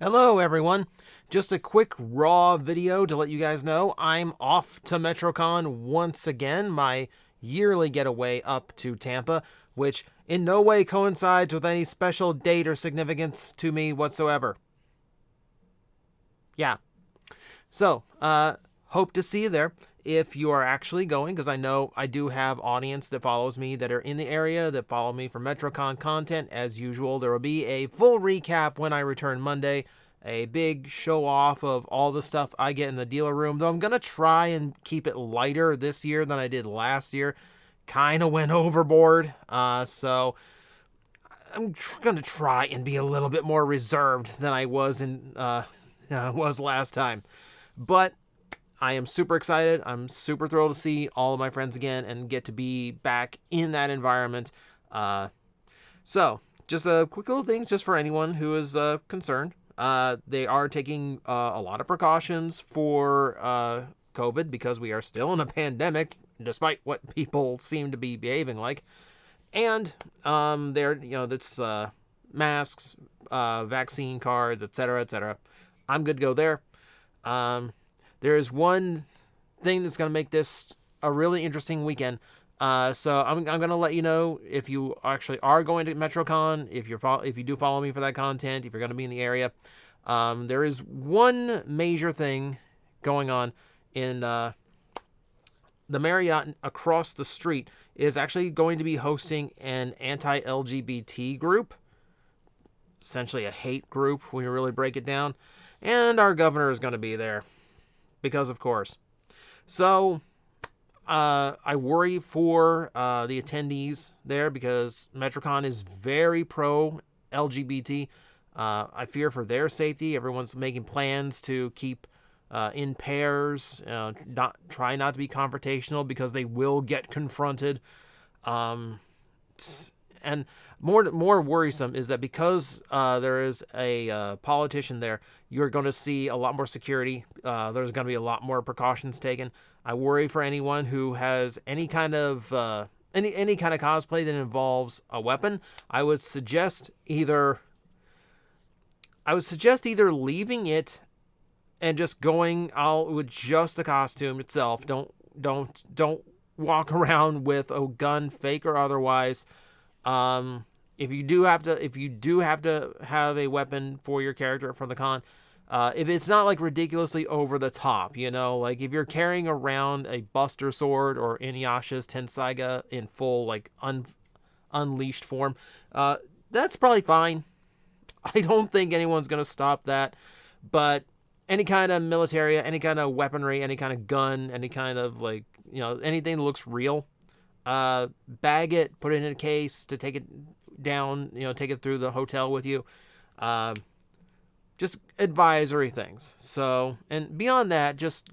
Hello everyone, just a quick raw video to let you guys know I'm off to Metrocon once again, my yearly getaway up to Tampa, which in no way coincides with any special date or significance to me whatsoever. Yeah, so, hope to see you there if you are actually going, because I know I do have audience that follows me that are in the area that follow me for Metrocon content. As usual, there will be a full recap when I return Monday, a big show off of all the stuff I get in the dealer room, though I'm going to try and keep it lighter this year than I did last year. Kind of went overboard, so I'm going to try and be a little bit more reserved than I was last time. But I am super excited. I'm super thrilled to see all of my friends again and get to be back in that environment. So, just a quick little things just for anyone who is concerned. They are taking a lot of precautions for COVID because we are still in a pandemic, despite what people seem to be behaving like. And that's masks, vaccine cards, etc., etc. I'm good to go there. There is one thing that's going to make this a really interesting weekend. So I'm going to let you know if you actually are going to Metrocon, if you do follow me for that content, if you're going to be in the area. There is one major thing going on in the Marriott across the street is actually going to be hosting an anti-LGBT group, essentially a hate group when you really break it down, and our governor is going to be there. Because of course. So, I worry for the attendees there because Metrocon is very pro-LGBT. I fear for their safety. Everyone's making plans to keep in pairs, try not to be confrontational because they will get confronted. And more worrisome is that because there is a politician there, you're going to see a lot more security. There's going to be a lot more precautions taken. I worry for anyone who has any kind of any kind of cosplay that involves a weapon. I would suggest either leaving it and just going out with just the costume itself. Don't walk around with a gun, fake or otherwise. If you do have to have a weapon for your character for the con, if it's not like ridiculously over the top, like if you're carrying around a Buster Sword or Inuyasha's Tensaiga in full like unleashed form, that's probably fine. I don't think anyone's gonna stop that, but any kind of military, any kind of weaponry, any kind of gun, any kind of anything that looks real, bag it, put it in a case to take it down, take it through the hotel with you. Just advisory things. So, and beyond that, just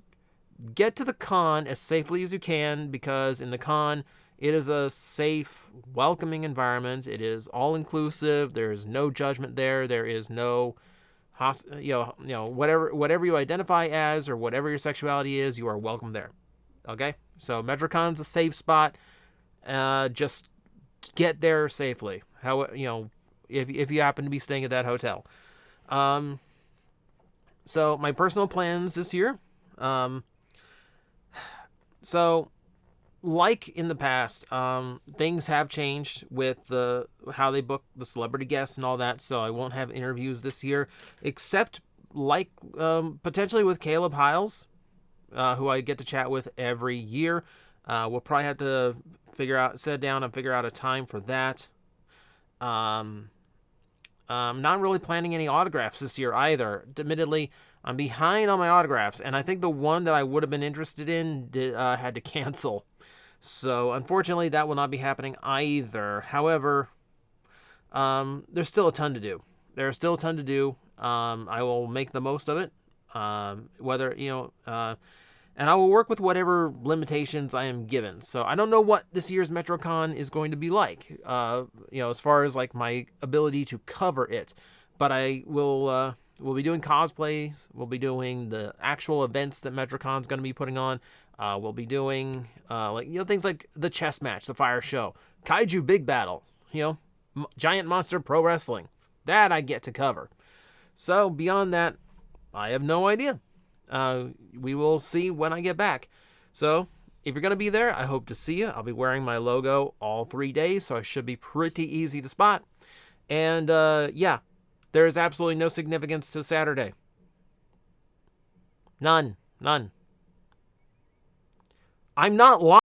get to the con as safely as you can, because in the con, it is a safe, welcoming environment. It is all inclusive. There is no judgment there. There is no whatever you identify as or whatever your sexuality is, you are welcome there. Okay? So Metrocon's a safe spot. Just get there safely. If you happen to be staying at that hotel. So my personal plans this year. So like in the past, things have changed with how they book the celebrity guests and all that. So I won't have interviews this year, except potentially with Caleb Hiles, who I get to chat with every year. We'll probably have to sit down and figure out a time for that. I'm not really planning any autographs this year either. Admittedly, I'm behind on my autographs, and I think the one that I would have been interested in had to cancel. So, unfortunately, that will not be happening either. However, there's still a ton to do. I will make the most of it. And I will work with whatever limitations I am given. So I don't know what this year's Metrocon is going to be like, as far as like my ability to cover it. But I will we'll be doing cosplays. We'll be doing the actual events that Metrocon's going to be putting on. We'll be doing things like the chess match, the fire show, Kaiju Big Battle, Giant Monster Pro Wrestling. That I get to cover. So beyond that, I have no idea. We will see when I get back. So if you're going to be there, I hope to see you. I'll be wearing my logo all 3 days, so I should be pretty easy to spot. And yeah, there is absolutely no significance to Saturday. None. I'm not lying.